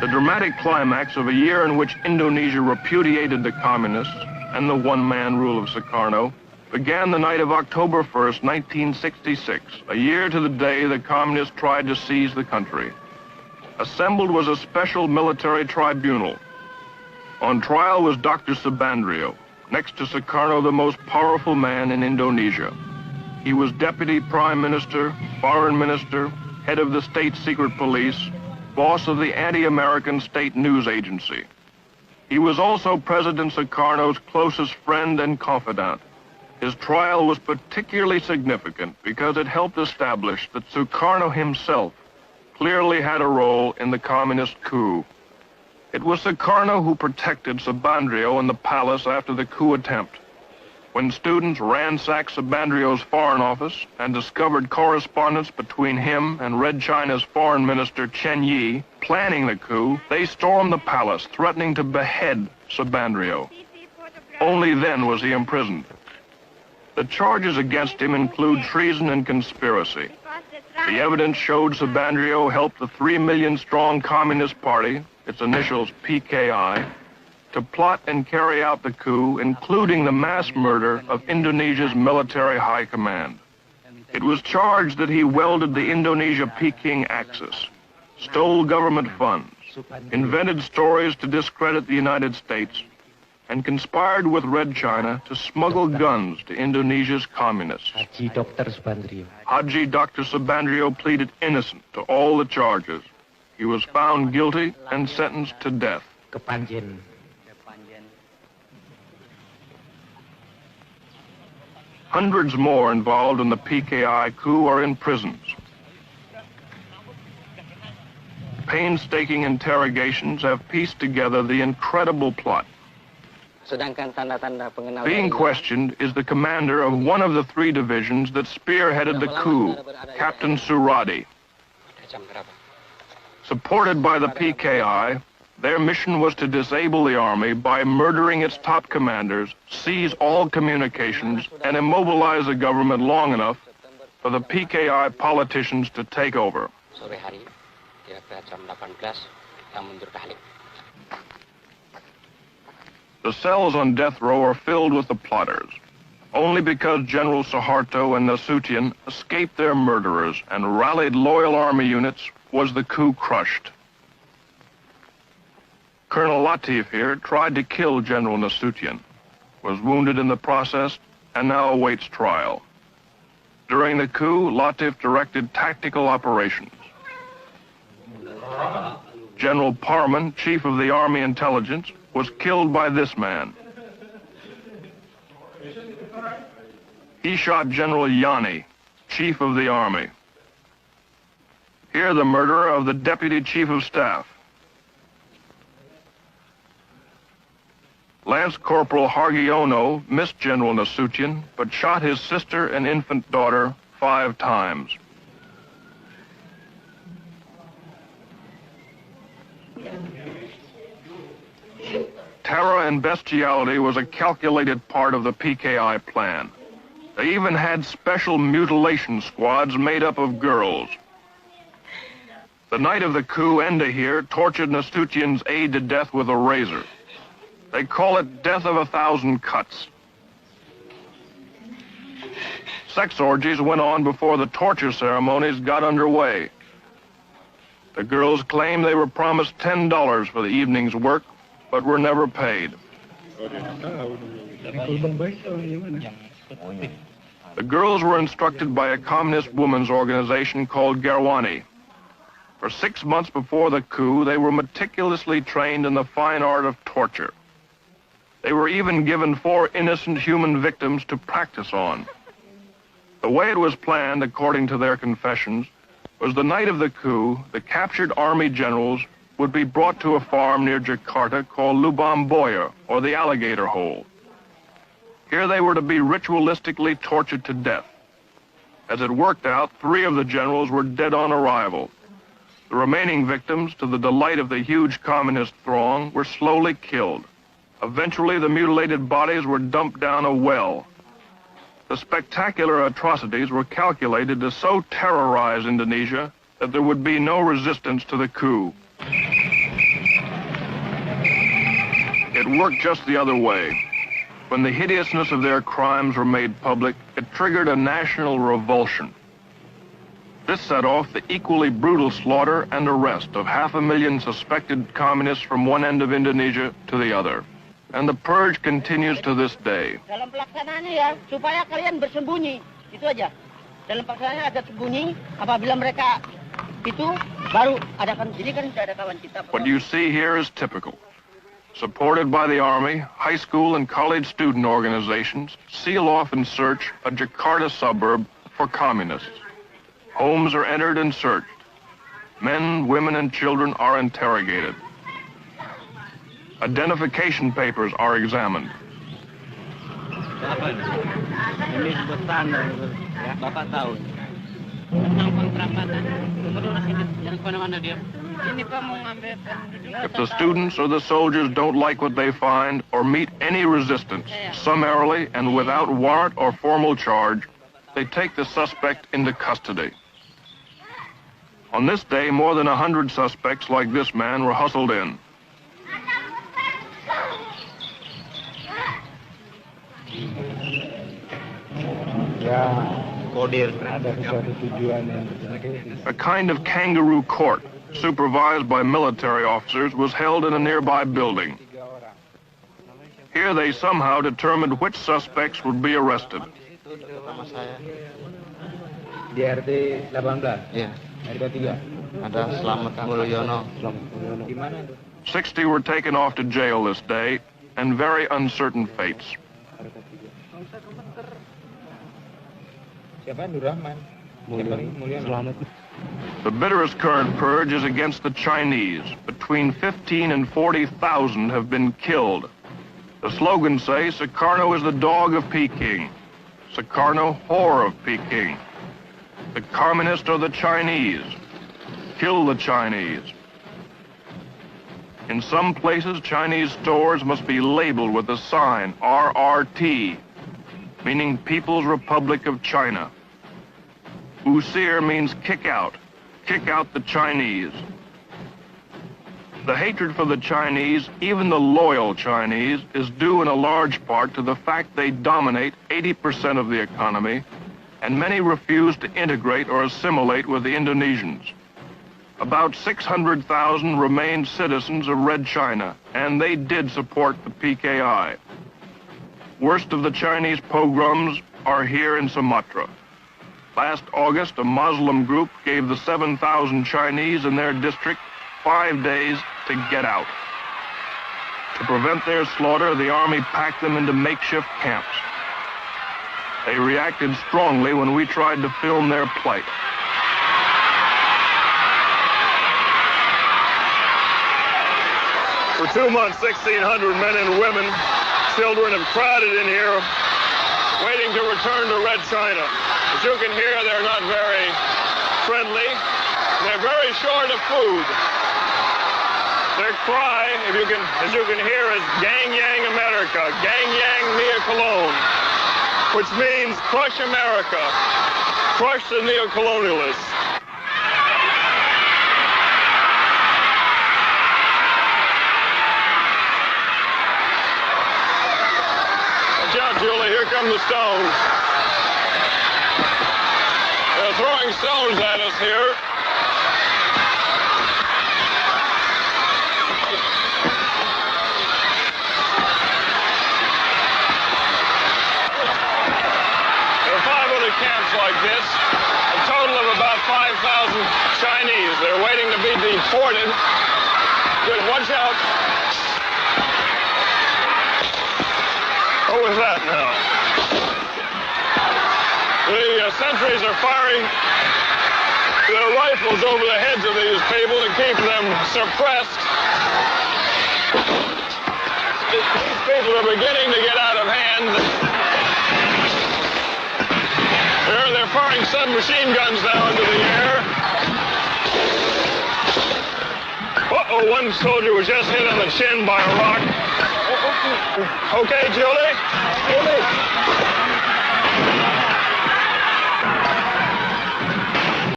The dramatic climax of a year in which Indonesia repudiated the communists and the one-man rule of Sukarno began the night of October 1st, 1966, a year to the day the communists tried to seize the country. Assembled was a special military tribunal. On trial was Dr. Subandrio, next to Sukarno the most powerful man in Indonesia. He was Deputy Prime Minister, Foreign Minister, head of the State Secret Police, boss of the anti-American state news agency. He was also President Sukarno's closest friend and confidant. His trial was particularly significant because it helped establish that Sukarno himself clearly had a role in the communist coup. It was Sukarno who protected Subandrio in the palace after the coup attempt. When students ransacked Subandrio's foreign office and discovered correspondence between him and Red China's foreign minister Chen Yi planning the coup, they stormed the palace, threatening to behead Subandrio. Only then was he imprisoned. The charges against him include treason and conspiracy. The evidence showed Subandrio helped the 3 million-strong Communist Party, its initials PKI, to plot and carry out the coup, including the mass murder of Indonesia's military high command. It was charged that he welded the Indonesia-Peking axis, stole government funds, invented stories to discredit the United States, and conspired with Red China to smuggle guns to Indonesia's communists. Haji Dr. Subandrio pleaded innocent to all the charges. He was found guilty and sentenced to death. Hundreds more involved in the PKI coup are in prisons. Painstaking interrogations have pieced together the incredible plot. Being questioned is the commander of one of the 3 divisions that spearheaded the coup, Captain Suradi. Supported by the PKI, their mission was to disable the army by murdering its top commanders, seize all communications, and immobilize the government long enough for the PKI politicians to take over. The cells on death row are filled with the plotters. Only because General Suharto and Nasution escaped their murderers and rallied loyal army units was the coup crushed. Colonel Latif here tried to kill General Nasution, was wounded in the process, and now awaits trial. During the coup, Latif directed tactical operations. General Parman, chief of the Army Intelligence, was killed by this man. He shot General Yani, chief of the army. Here the murderer of the deputy chief of staff. Lance Corporal Hargiono missed General Nasution, but shot his sister and infant daughter 5 times. Terror and bestiality was a calculated part of the PKI plan. They even had special mutilation squads made up of girls. The night of the coup, Enda here tortured Nasution's aide to death with a razor. They call it death of 1,000 cuts. Sex orgies went on before the torture ceremonies got underway. The girls claimed they were promised $10 for the evening's work, but were never paid. The girls were instructed by a communist women's organization called Garwani. For 6 months before the coup, they were meticulously trained in the fine art of torture. They were even given 4 innocent human victims to practice on. The way it was planned, according to their confessions, was the night of the coup, the captured army generals would be brought to a farm near Jakarta called Lubang Buaya, or the Alligator Hole. Here they were to be ritualistically tortured to death. As it worked out, 3 of the generals were dead on arrival. The remaining victims, to the delight of the huge communist throng, were slowly killed. Eventually, the mutilated bodies were dumped down a well. The spectacular atrocities were calculated to so terrorize Indonesia that there would be no resistance to the coup. worked just the other way. When the hideousness of their crimes were made public, it triggered a national revulsion. This set off the equally brutal slaughter and arrest of 500,000 suspected communists from one end of Indonesia to the other. And the purge continues to this day. Dalam pelaksanaannya ya, supaya kalian bersembunyi. Itu aja. Dalam pelaksanaannya agar sembunyi, apabila mereka itu baru adakan, jadi kan tidak ada kawan kita. What you see here is typical. Supported by the Army, high school and college student organizations seal off and search a Jakarta suburb for communists. Homes are entered and searched. Men, women, and children are interrogated. Identification papers are examined. Ini besan ya, Bapak tahu. Tentang pemberontakan, yang mana dia? Ini Pak mau ngambil. If the students or the soldiers don't like what they find or meet any resistance, summarily and without warrant or formal charge, they take the suspect into custody. On this day, more than 100 suspects like this man were hustled in. A kind of kangaroo court, supervised by military officers, was held in a nearby building. Here they somehow determined which suspects would be arrested. Di RT 18? Iya. RT 3? Ada Selamat Mulyono. 60 were taken off to jail this day, and very uncertain fates. Siapa? Nur Rahman. Mulyono. The bitterest current purge is against the Chinese. Between 15 and 40,000 have been killed. The slogans say, Sukarno is the dog of Peking. Sukarno, whore of Peking. The communists are the Chinese. Kill the Chinese. In some places, Chinese stores must be labeled with the sign RRT, meaning People's Republic of China. Usir means kick out the Chinese. The hatred for the Chinese, even the loyal Chinese, is due in a large part to the fact they dominate 80% of the economy, and many refuse to integrate or assimilate with the Indonesians. About 600,000 remained citizens of Red China, and they did support the PKI. Worst of the Chinese pogroms are here in Sumatra. Last August, a Muslim group gave the 7,000 Chinese in their district 5 days to get out. To prevent their slaughter, the army packed them into makeshift camps. They reacted strongly when we tried to film their plight. For 2 months, 1,600 men and women, children have crowded in here, waiting to return to Red China. As you can hear, they're not very friendly. They're very short of food. Their cry, as you can hear, is Gang Yang America, Gang Yang Nia Cologne, which means crush America, crush the neo-colonialists. Watch out, Julie, here come the stones. They're throwing stones at us here. Camps like this, a total of about 5,000 Chinese. They're waiting to be deported. Good, watch out. What was that now? The sentries are firing their rifles over the heads of these people to keep them suppressed. These people are beginning to get out of hand. They're firing submachine guns now into the air. Uh-oh, one soldier was just hit on the chin by a rock. Okay, Julie?